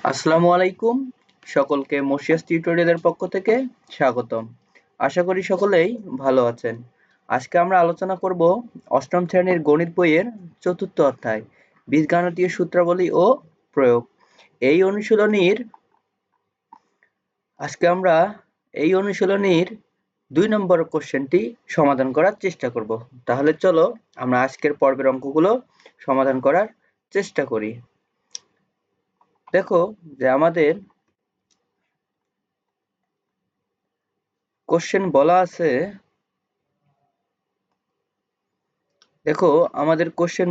আসসালামু আলাইকুম, সকলকে মসিয়াস টিউটোরিয়ালের পক্ষ থেকে স্বাগতম। আশা করি সকলেই ভালো আছেন। আজকে আমরা আলোচনা করব অষ্টম শ্রেণীর গণিত বইয়ের চতুর্থ অধ্যায় বীজগাণিতীয় সূত্রাবলী ও প্রয়োগ। আজকে আমরা এই অনুশীলনীর 2 নম্বর কোশ্চেনটি সমাধান করার চেষ্টা করব। তাহলে চলো আমরা আজকের পর্বের অঙ্কগুলো সমাধান করার চেষ্টা করি। দেখো যে আমাদের কোশ্চেন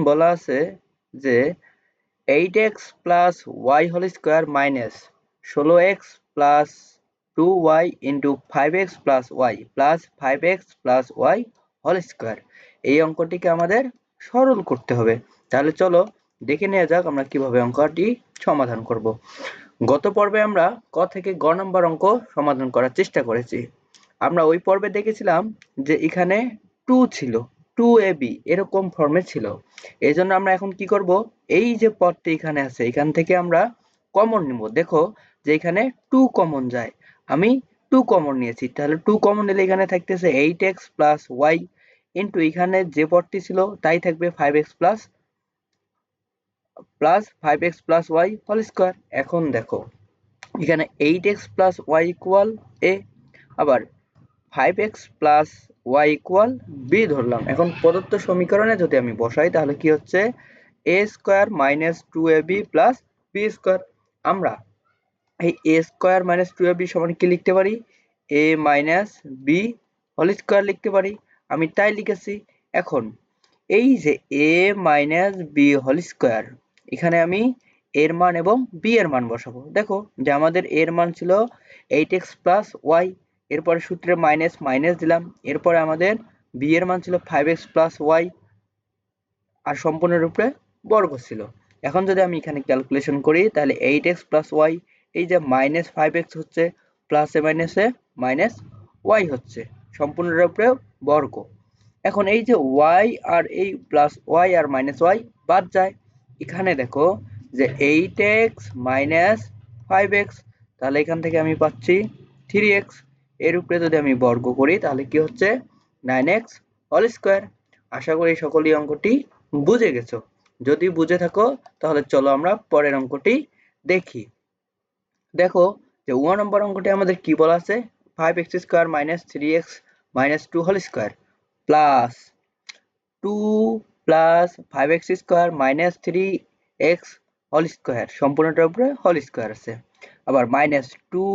বলা আছে, যে 8x plus y whole square minus 16x plus 2y into 5x plus y plus 5x plus y whole square. এই অঙ্কটিকে আমাদের সরল করতে হবে। তাহলে চলো দেখে নেওয়া যাক আমরা কিভাবে অঙ্কটি সমাধান করব। গত পর্বে আমরা ক থেকে গ নম্বর অঙ্ক সমাধান করার চেষ্টা করেছি। আমরা ওই পর্বে দেখেছিলাম যে এখানে 2 ছিল, 2ab এরকম ফর্মে ছিল। এই জন্য আমরা এখন কি করব, এই যে পদটি এখানে আছে এখান থেকে আমরা কমন নিব। দেখো যে এখানে 2 কমন যায়, আমি 2 কমন নিয়েছি। তাহলে 2 কমন নিলে এখানে থাকতেছে 8x প্লাস y ইন্টু এখানে যে পদটি ছিল তাই থাকবে 5x plus 5x plus y whole square. এখন দেখো এখানে 8x plus y equal a, আবার 5x plus y equal b ধরলাম। এখন প্রদত্ত সমীকরণে যদি আমি বসাই তাহলে কি হচ্ছে, a square minus 2ab plus b square. আমরা এই a স্কোয়ার মাইনাস 2ab সমান কি লিখতে পারি, a minus b whole square লিখতে পারি। আমি তাই লিখেছি। এখন এই যে a minus b whole square, এখানে আমি এর মান এবং b এর মান বসাবো। দেখো যে আমাদের এর মান ছিল 8x প্লাস y, এরপরে সূত্রে মাইনাস মাইনাস দিলাম, এরপরে আমাদের b এর মান ছিল 5x প্লাস y আর সম্পূর্ণরূপে বর্গ ছিল। এখন যদি আমি এখানে ক্যালকুলেশন করি তাহলে 8x প্লাস y, এই যে মাইনাস 5x হচ্ছে, প্লাস এ মাইনাস y হচ্ছে, সম্পূর্ণরূপে বর্গ। এখন এই যে y আর এই প্লাস y আর মাইনাস y বাদ যায়। এখানে দেখো যে 8x মাইনাস 5x, তাহলে এখান থেকে আমি পাচ্ছি 3x। এর উপরে যদি আমি বর্গ করি তাহলে কি হচ্ছে, 9x হোল স্কোয়ার। আশা করি সকলেই অঙ্কটি বুঝে গেছো। যদি বুঝে থাকো তাহলে চলো আমরা পরের অঙ্কটি দেখি। দেখো যে 1 নম্বর অঙ্কটি আমাদের কি বলা আছে, 5x square minus 3x minus 2 whole square plus 2 plus 5x square minus 3x whole square, সম্পূর্ণটার উপরে হোল স্কোয়ার আছে। আবার minus 2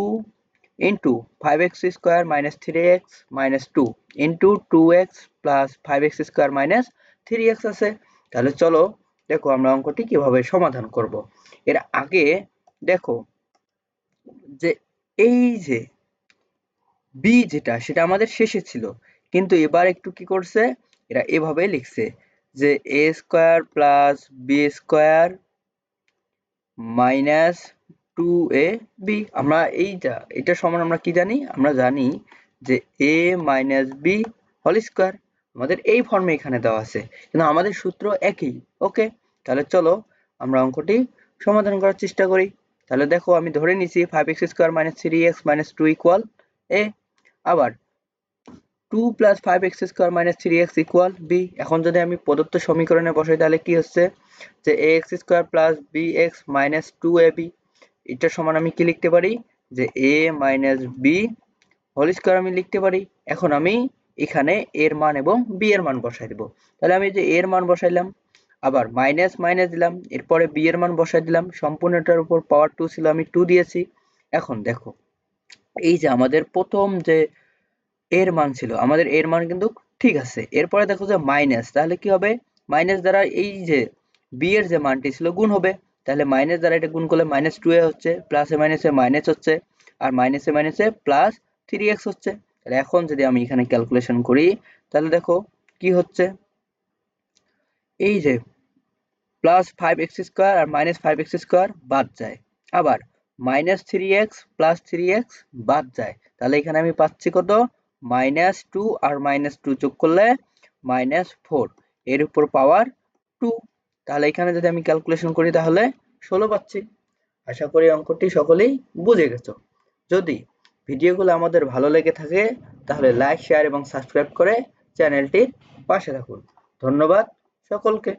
into 5x square minus 3x minus 2 into 2x plus 5x square minus 3x আছে। তাহলে চলো দেখো আমরা অঙ্কটি কিভাবে সমাধান করব। এর আগে দেখো যে এই যে b যেটা সেটা আমাদের শেষে ছিল, কিন্তু এবার একটু কি করছে, এরা এভাবে লিখছে যে a square plus b square minus 2ab। আমরা এটা সমান আমরা কি জানি, আমরা জানি যে a minus b whole square. আমাদের এই ফর্মে এখানে দেওয়া আছে, কিন্তু আমাদের সূত্র একই। ওকে, তাহলে চলো আমরা অঙ্কটি সমাধান করার চেষ্টা করি। তাহলে দেখো আমি ধরে নিছি 5x square minus 3x minus 2 equal a, আবার 2 plus 5x square minus 3x equal b। এখন যদি আমি প্রদত্ত সমীকরণে বসাই তাহলে কি হচ্ছে, যে ax square plus bx minus 2ab, এটা সমান আমি কি লিখতে পারি, যে a minus b whole square আমি লিখতে পারি। এখন আমি এখানে এর মান এবং b এর মান বসাই দেব। তাহলে আমি যে এর মান বসাইলাম, আবার মাইনাস মাইনাস দিলাম, এরপরে b এর মান বসাই দিলাম, সম্পূর্ণটার উপর পাওয়ার 2 ছিল আমি 2 দিয়েছি। এখন দেখো এই যে আমাদের প্রথম যে এর মান ছিল, আমাদের এর মান কিন্তু ঠিক আছে। এরপরে দেখো যে মাইনাস, তাহলে কি হবে, মাইনাস দ্বারা এই যে b এর যে মানটি ছিল গুণ হবে। তাহলে মাইনাস দ্বারা এটা গুণ করলে মাইনাস 2a হচ্ছে, প্লাসে মাইনাসে মাইনাস হচ্ছে, আর মাইনাসে মাইনাসে প্লাস 3x হচ্ছে। তাহলে এখন যদি আমি এখানে ক্যালকুলেশন করি তাহলে দেখো কি হচ্ছে, এই যে প্লাস 5x স্কোয়ার আর মাইনাস 5x স্কোয়ার বাদ যায়, আবার মাইনাস 3x প্লাস 3x বাদ যায়। তাহলে এখানে আমি পাচ্ছি কত, মাইনাস 2 আর মাইনাস 2 যোগ করলে মাইনাস 4, এর উপর পাওয়ার 2। তাহলে এখানে যদি আমি ক্যালকুলেশন করি তাহলে 16 পাচ্ছি। আশা করি অঙ্কটি সকলেই বুঝে গেছো। যদি ভিডিওগুলো আমাদের ভালো লেগে থাকে তাহলে লাইক, শেয়ার এবং সাবস্ক্রাইব করে চ্যানেলটির পাশে থাকুন। ধন্যবাদ সকলকে।